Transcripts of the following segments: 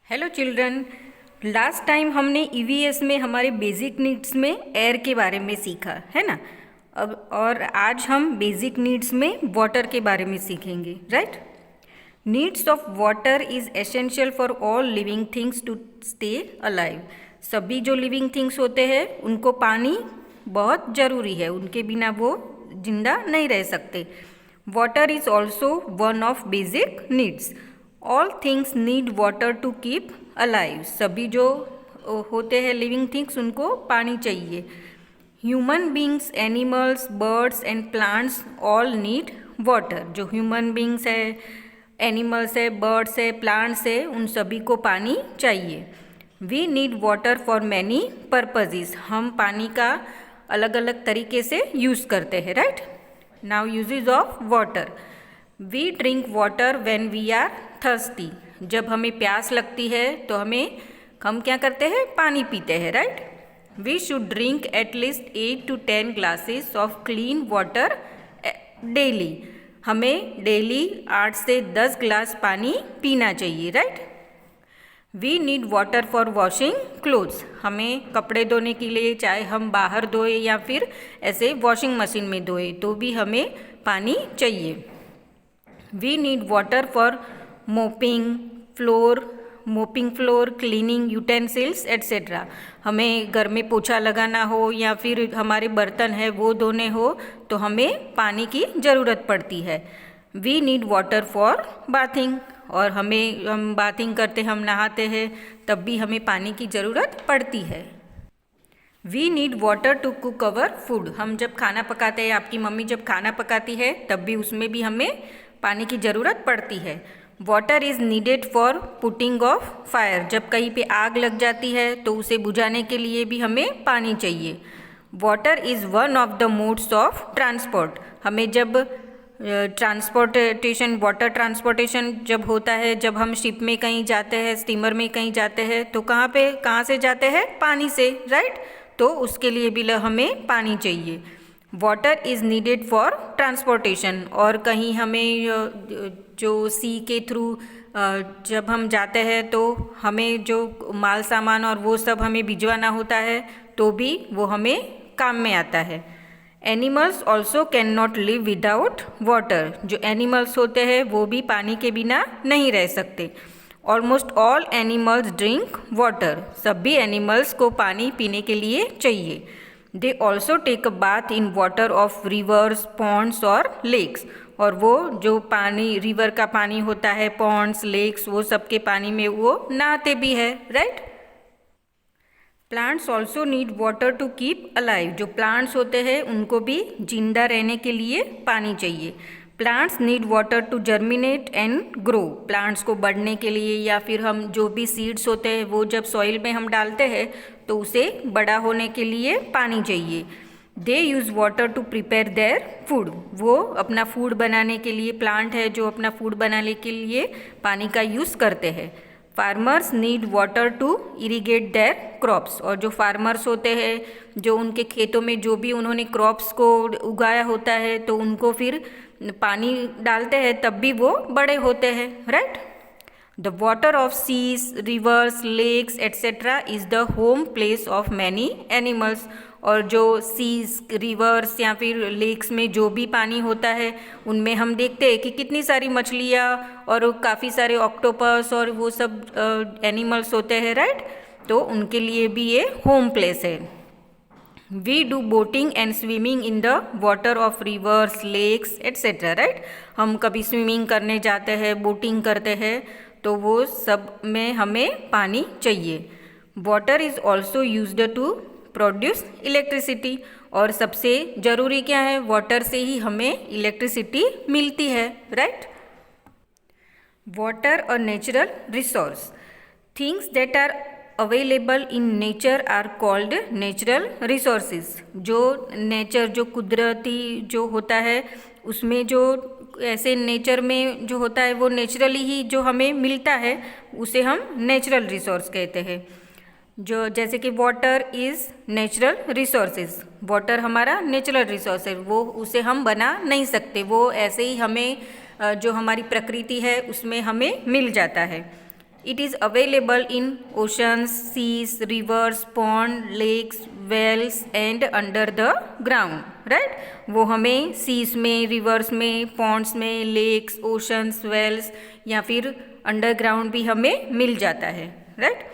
Hello children. Last time हमने EVS में हमारे बेसिक नीड्स में एयर के बारे में सीखा है ना। अब और आज हम बेसिक नीड्स में वाटर के बारे में सीखेंगे, right. Needs of water is essential for all living things to stay alive. सभी जो लिविंग थिंग्स होते हैं उनको पानी बहुत ज़रूरी है, उनके बिना वो जिंदा नहीं रह सकते। Water is also one of basic needs. All things need water to keep alive. सभी जो होते हैं लिविंग थिंग्स उनको पानी चाहिए। Human beings, animals, birds and plants all need water. जो ह्यूमन बींग्स है, एनिमल्स है, बर्ड्स है, प्लांट्स है, उन सभी को पानी चाहिए। We need water for many purposes. हम पानी का अलग अलग तरीके से यूज़ करते हैं, right. Now uses of water. We drink water when we are thirsty. जब हमें प्यास लगती है तो हम क्या करते हैं, पानी पीते हैं, right. We should drink at least 8 to 10 glasses of clean water daily. हमें डेली 8 से 10 ग्लास पानी पीना चाहिए, right. We need water for washing clothes. हमें कपड़े धोने के लिए, चाहे हम बाहर धोए या फिर ऐसे वॉशिंग मशीन में धोए, तो भी हमें पानी चाहिए। We need water for mopping floor, cleaning utensils etcetera. हमें घर में पोछा लगाना हो या फिर हमारे बर्तन है वो धोने हो तो हमें पानी की ज़रूरत पड़ती है। We need water for bathing. और हम बाथिंग करते, हम नहाते हैं, तब भी हमें पानी की ज़रूरत पड़ती है। We need water to cook our food. हम जब खाना पकाते हैं, आपकी मम्मी जब खाना पकाती है तब भी उसमें भी हमें पानी की ज़रूरत पड़ती है। Water is needed for putting off fire. जब कहीं पे आग लग जाती है तो उसे बुझाने के लिए भी हमें पानी चाहिए। Water is one of the modes of transport. हमें जब वाटर ट्रांसपोर्टेशन जब होता है, जब हम शिप में कहीं जाते हैं, स्टीमर में कहीं जाते हैं, तो कहाँ से जाते हैं, पानी से, राइट। तो उसके लिए भी हमें पानी चाहिए। Water is needed for transportation. और कहीं हमें जो सी के थ्रू जब हम जाते हैं तो हमें जो माल सामान और वो सब हमें भिजवाना होता है तो भी वो हमें काम में आता है। Animals also can not live without water. जो एनिमल्स होते हैं वो भी पानी के बिना नहीं रह सकते। Almost all animals drink water. सभी एनिमल्स को पानी पीने के लिए चाहिए। They also take a bath in water of rivers, ponds और लेक्स। और वो जो पानी, रिवर का पानी होता है, पॉन्ड्स, लेक्स, वो सब के पानी में वो नहाते भी है, right. Plants also need water to keep alive. जो प्लांट्स होते हैं उनको भी जिंदा रहने के लिए पानी चाहिए। Plants need water to germinate and grow. Plants को बढ़ने के लिए या फिर हम जो भी सीड्स होते हैं वो जब सॉइल में हम डालते हैं तो उसे बड़ा होने के लिए पानी चाहिए। They use water to prepare their food. वो अपना फूड बनाने के लिए, प्लांट है जो अपना फूड बनाने के लिए पानी का यूज़ करते हैं। Farmers need water to irrigate their crops. और जो फार्मर्स होते हैं, जो उनके खेतों में जो भी उन्होंने क्रॉप्स को उगाया होता है तो उनको फिर पानी डालते हैं तब भी वो बड़े होते हैं, right. The water of seas, rivers, lakes etcetera is the home place of many animals. और जो सीज, रिवर्स या फिर लेक्स में जो भी पानी होता है उनमें हम देखते हैं कि कितनी सारी मछलियाँ और काफ़ी सारे ऑक्टोपस और वो सब एनिमल्स होते हैं, राइट। तो उनके लिए भी ये होम प्लेस है। We do boating and swimming in the water of rivers, lakes etcetera, right. हम कभी स्विमिंग करने जाते हैं, बोटिंग करते हैं, तो वो सब में हमें पानी चाहिए। Water is also used to produce electricity. और सबसे ज़रूरी क्या है, वाटर से ही हमें इलेक्ट्रिसिटी मिलती है, राइट। वाटर और natural resource. Things that are available in nature are called natural resources. जो नेचर, जो कुदरती जो होता है उसमें जो ऐसे नेचर में जो होता है वो नेचुरली ही जो हमें मिलता है उसे हम नेचुरल रिसोर्स कहते हैं। जो जैसे कि water is natural resources. Water हमारा नेचुरल रिसोर्स है, वो उसे हम बना नहीं सकते, वो ऐसे ही हमें जो हमारी प्रकृति है उसमें हमें मिल जाता है। It is available in oceans, seas, rivers, pond, lakes, wells and under the ground, right. वो हमें सीज में, रिवर्स में, पॉन्ड्स में, लेक्स, ओशंस, वेल्स या फिर अंडरग्राउंड भी हमें मिल जाता है, right.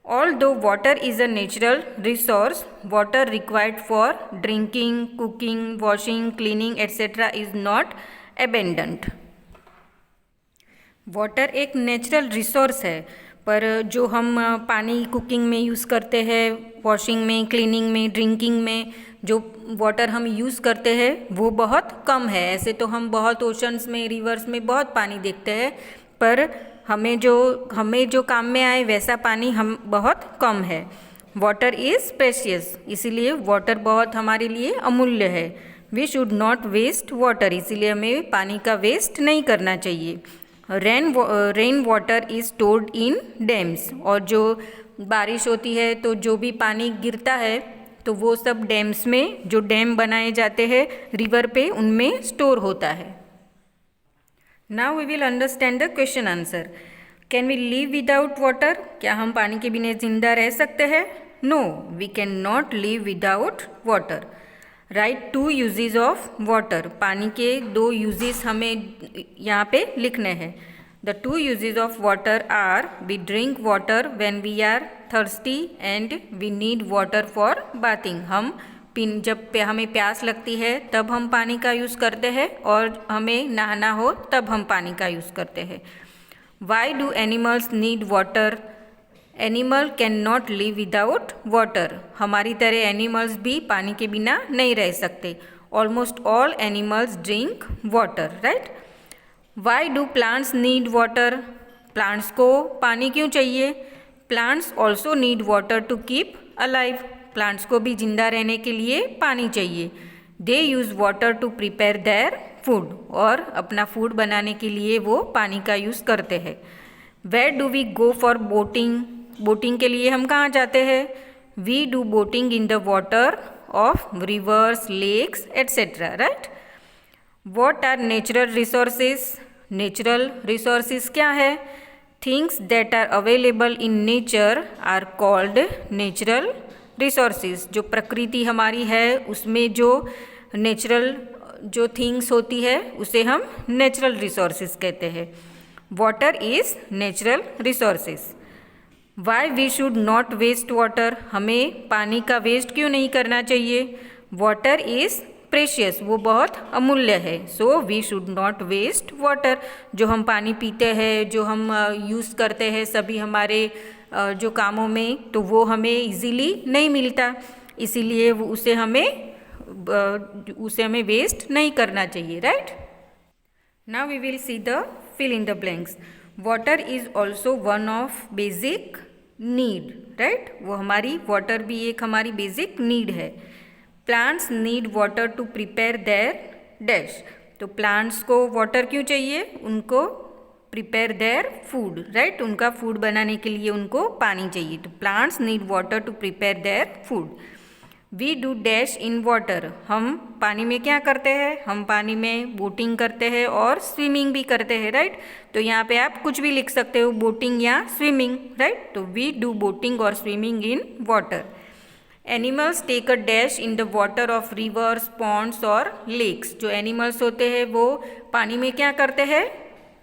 Although water is a natural resource, water required for drinking, cooking, washing, cleaning, etc. is not abundant. Water एक नेचुरल रिसोर्स है, पर जो हम पानी कुकिंग में यूज़ करते हैं, वॉशिंग में, क्लीनिंग में, ड्रिंकिंग में जो वाटर हम यूज़ करते हैं वो बहुत कम है। ऐसे तो हम बहुत ओशंस में, रिवर्स में बहुत पानी देखते हैं, पर हमें जो काम में आए वैसा पानी हम बहुत कम है। वाटर इज़ प्रेशियस, इसीलिए वाटर बहुत हमारे लिए अमूल्य है। We should not waste water, इसीलिए हमें पानी का वेस्ट नहीं करना चाहिए। Rain water is stored in dams, और जो बारिश होती है तो जो भी पानी गिरता है तो वो सब डैम्स में, जो डैम बनाए जाते हैं रिवर पे, उनमें स्टोर होता है। Now we will understand the question answer. Can we live without water? क्या हम पानी के बिना जिंदा रह सकते हैं? No, we can not live without water. Write two uses of water, पानी के 2 यूजेस हमें यहाँ पे लिखने हैं। The 2 uses of water are, we drink water when we are thirsty and we need water for bathing. जब हमें प्यास लगती है तब हम पानी का यूज़ करते हैं, और हमें नहाना हो तब हम पानी का यूज़ करते हैं। Why do animals need water? Animal can not live without water. हमारी तरह एनिमल्स भी पानी के बिना नहीं रह सकते। Almost all animals drink water, right. Why do plants need water? Plants को पानी क्यों चाहिए? Plants also need water to keep alive. Plants को भी जिंदा रहने के लिए पानी चाहिए। They use water to prepare their food, और अपना फूड बनाने के लिए वो पानी का यूज़ करते हैं। Where do we go for boating? Boating के लिए हम कहाँ जाते हैं? We do boating in the water of rivers, lakes etcetera, right. What are natural resources? Natural resources क्या है? Things that are available in nature are called natural resources. जो प्रकृति हमारी है उसमें जो नेचुरल जो थिंग्स होती है उसे हम नेचुरल रिसोर्सेज कहते हैं। Water is natural resources. Why we should not waste water? हमें पानी का वेस्ट क्यों नहीं करना चाहिए? वाटर इज़ प्रेशियस, वो बहुत अमूल्य है। So we should not waste water. जो हम पानी पीते हैं, जो हम यूज़ करते हैं सभी हमारे जो कामों में, तो वो हमें इजीली नहीं मिलता, इसीलिए उसे हमें वेस्ट नहीं करना चाहिए, right. Now we will see the fill in the blanks. Water is also one of basic need, right? वो हमारी वाटर भी एक हमारी बेसिक नीड है। Plants need water to prepare their dash. तो प्लांट्स को वाटर क्यों चाहिए? उनको प्रिपेयर देयर फूड, राइट। उनका फूड बनाने के लिए उनको पानी चाहिए। तो plants need water to prepare their food. We do dash in water. हम पानी में क्या करते हैं? हम पानी में बोटिंग करते हैं और स्विमिंग भी करते हैं, राइट। तो यहाँ पे आप कुछ भी लिख सकते हो, बोटिंग या स्विमिंग, राइट। तो वी डू बोटिंग और swimming in water. Animals take a dash in the water of rivers, ponds और लेक्स। जो एनिमल्स होते हैं वो पानी में क्या करते हैं?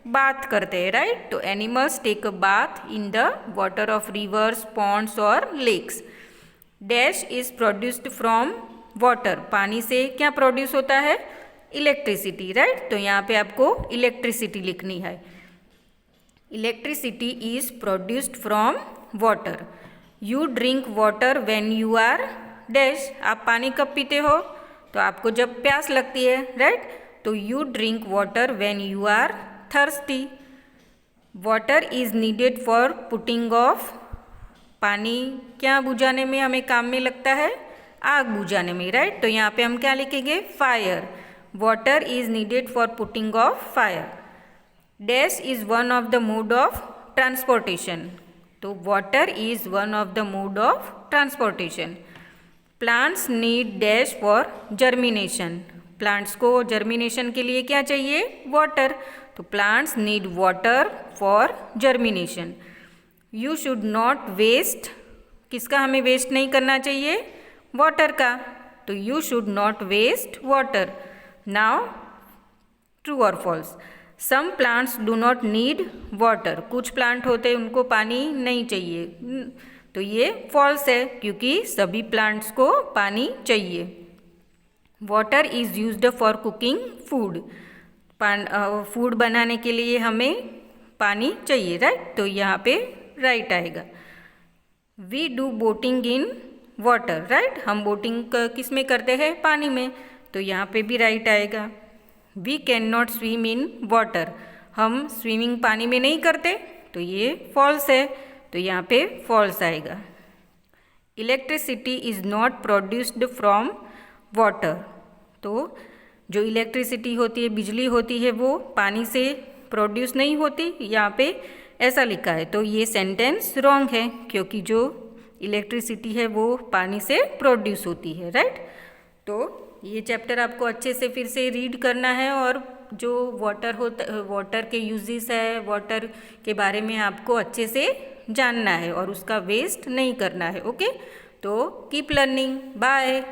बाथ करते हैं, राइट। तो animals take a bath in the water of rivers, ponds और lakes. Dash is produced from water. पानी से क्या प्रोड्यूस होता है? Electricity, right. तो यहाँ पे आपको इलेक्ट्रिसिटी लिखनी है। Electricity is produced from water. You drink water when you are dash. आप पानी कब पीते हो? तो आपको जब प्यास लगती है, राइट। तो you drink water when you are thirsty. Water is needed for putting off. पानी क्या बुझाने में हमें काम में लगता है? आग बुझाने में, राइट। तो यहाँ पे हम क्या लिखेंगे? Fire. Water is needed for putting off fire. Dash is one of the mode of transportation. तो water is one of the mode of transportation. Plants need dash for germination. Plants को germination के लिए क्या चाहिए? Water. तो plants need water for germination. You should not waste, किसका हमें waste नहीं करना चाहिए? वाटर का। तो you should not waste water. Now true और false. Some plants do not need water, कुछ प्लांट होते हैं उनको पानी नहीं चाहिए, तो ये फॉल्स है क्योंकि सभी प्लांट्स को पानी चाहिए। Water is used for cooking food, food बनाने के लिए हमें पानी चाहिए, राइट? तो यहाँ पे राइट आएगा। We do boating in water, right? हम बोटिंग किस में करते हैं? पानी में, तो यहाँ पे भी राइट आएगा। We can not swim in water, हम स्विमिंग पानी में नहीं करते, तो ये फॉल्स है, तो यहाँ पे फॉल्स आएगा। Electricity is not produced from water, तो जो इलेक्ट्रिसिटी होती है, बिजली होती है, वो पानी से प्रोड्यूस नहीं होती, यहाँ पे ऐसा लिखा है, तो ये सेंटेंस रॉन्ग है क्योंकि जो इलेक्ट्रिसिटी है वो पानी से प्रोड्यूस होती है, राइट? तो ये चैप्टर आपको अच्छे से फिर से रीड करना है और जो वाटर के यूजेस है, वाटर के बारे में आपको अच्छे से जानना है और उसका वेस्ट नहीं करना है। ओके, तो कीप लर्निंग, बाय।